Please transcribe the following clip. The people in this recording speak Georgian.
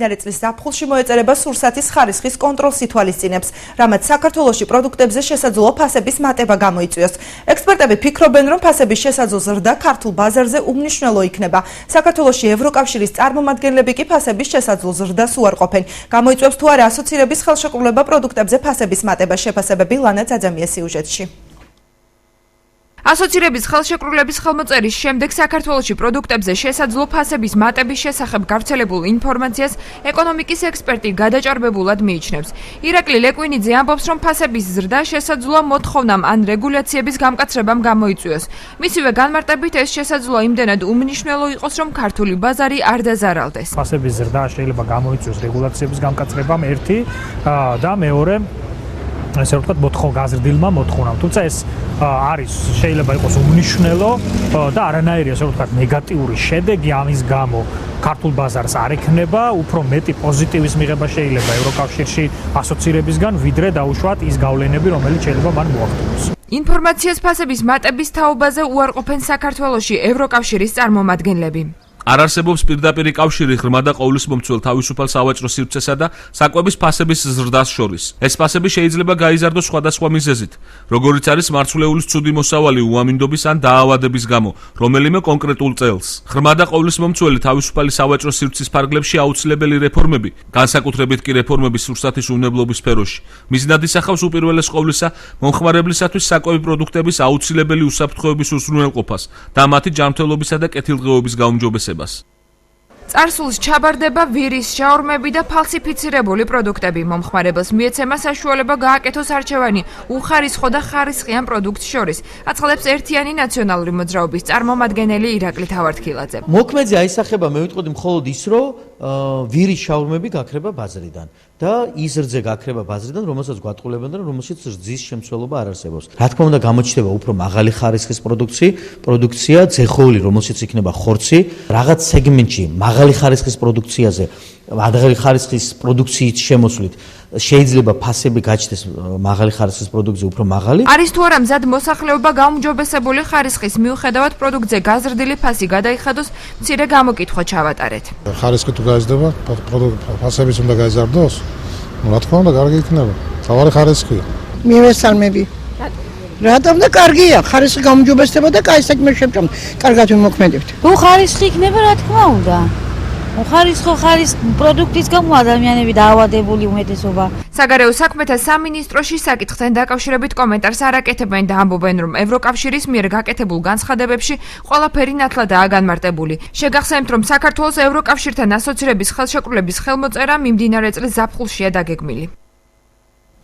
მიმდინარე წლის ზაფხულში მოეწერება სურსათის ხარისხის კონტროლს ითვალისწინებს, რამაც საქართველოში პროდუქტებზე შესაძლოა ფასების მატება გამოიწვიოს. ექსპერტები ფიქრობენ, რომ ფასების შესაძლო ზრდა ქართულ ბაზარზე უმნიშვნელო იქნება. საქართველოში ევროკავშირის წარმომადგენლები კი ფასების შესაძლო ზრდას უარყოფენ. გამოიწვევს თუ არა ასოცირების ხელშეკრულება პროდუქტებზე ფასების მატებას, შეფასებები ლანა ძაძამიას სიუჟეტში. ასოცირების ხელშეკრულების ხელმოწერის შემდეგ საქართველოში პროდუქტებზე შესაძლო ფასების მატების შესახებ გავრცელებულ ინფორმაციას ეკონომიკის ექსპერტი გადაჭარბებულად მიიჩნევს. ირაკლი ლეკვინიძე ამბობს, რომ ფასების ზრდა შესაძლოა მოთხოვნამ ან რეგულაციების გამკაცრებამ გამოიწვიოს. მისივე განმარტებით ეს შესაძლოა იმდენად უმნიშვნელო იყოს, რომ ქართული ბაზარი არ დაზარალდეს. ფასების ზრდა შეიძლება გამოიწვიოს რეგულაციების გამკაცრებამ ერთი და მეორე ესე ვთქვათ, გაზრდილმა მოთხოვნამ. თუმცა ეს არის შეიძლება იყოს უმნიშვნელო და არანაირი ესე ვთქვათ ნეგატიური შედეგი ამის გამო ქართულ ბაზარს არ ექნება, უფრო მეტი პოზიტივის მიღება შეიძლება ევროკავშირში ასოცირებისგან, ვიდრე დაუშვათ ის გავლენები, რომელიც შეიძლება მან მოახდინოს. ინფორმაციას ფასების მატების თაობაზე უარყოფენ საქართველოში ევროკავშირის წარმომადგენლები. არ არსებობს პირდაპირი კავშირი ღრმა და ყოვლისმომცველ თავისუფალ სავაჭრო სივრცესა და საკვების ფასების ზრდას შორის. ეს ფასები შეიძლება გაიზარდოს სხვადასხვა მიზეზით, როგორიც არის მარცვლეულის ცუდი მოსავალი უამინდობის ან დაავადების გამო, რომელიმე კონკრეტულ წელს. ღრმა და ყოვლისმომცველი თავისუფალი სავაჭრო სივრცის ფარგლებში აუცილებელი რეფორმები, განსაკუთრებით კი რეფორმები სურსათის უვნებლობის სფეროში, მიზნად ისახავს უპირველეს ყოვლისა მომხმარებლისათვის საკვები პროდუქტების აუცილებელი უსაფრთხოების უზრუნველყოფას და მათი ჯანმრთელობისა და კეთილდღეობის გაუმჯობესებას. წარსულს ჩაბარდება ვირის შაურმები და ფალსიფიცირებული პროდუქტები. მომხმარებელს მიეცემა საშუალება გააკეთოს არჩევანი უხარისხო და ხარისხიან პროდუქტს შორის, აცხადებს ერთიანი ნაციონალური მოძრაობის წარმომადგენელი ირაკლი თავართქილაძე. მოქმედზე აისახება მე ვიტყოდი მხოლოდ ის, რომ ვირის შაურმები გაქრება ბაზრიდან და ის რძე გაქრება ბაზრიდან, რომელსაც გვატყულებენ და რომელშიც რძის შემცველობა არ არსებობს. რა თქმა უნდა, გამოჩნდება უფრო მაღალი ხარისხის პროდუქცია, ძეხოული, რომელშიც იქნება ხორცი, რაღაც სეგმენტში მაღალი ხარისხის პროდუქციაზე, მაღალი ხარისხის პროდუქციით შემოსვლით შეიძლება ფასები გაჩნდეს მაღალი ხარისხის პროდუქტზე უფრო მაღალი. არის თუ არა მზად მოსახლეობა გაუმჯობესებული ხარისხის მიუხედავად პროდუქტზე გაზრდილი ფასი გადაიხადოს, მცირე გამოკითხვა ჩავატარეთ. ხარისხი თუ გაიზრდება, ფასებიც უნდა გაიზარდოს? რა თქმა უნდა, კარგი იქნება. თავარი ხარისხია. მივესალმები. რატომ და კარგია, ხარისხი გაუმჯობესდება და კაი საქმე შეჭამ. კარგად ვიმოქმედებთ. თუ ხარისხი იქნება, რა თქმა უნდა. ხარისხო პროდუქტის გამო ადამიანები დაავადებული უმეტესობა. საგარეო საქმეთა სამინისტროში საკითხთან დაკავშირებით კომენტარს არ აკეთებენ და ამბობენ, რომ ევროკავშირის მიერ გაკეთებულ განცხადებებში ყველაფერი ნათლადაა განმარტებული. შეგახსენებთ, რომ საქართველოს ევროკავშირთან ასოცირების ხელშეკრულების ხელმოწერა მიმდინარე წლის ზაფხულშია დაგეგმილი.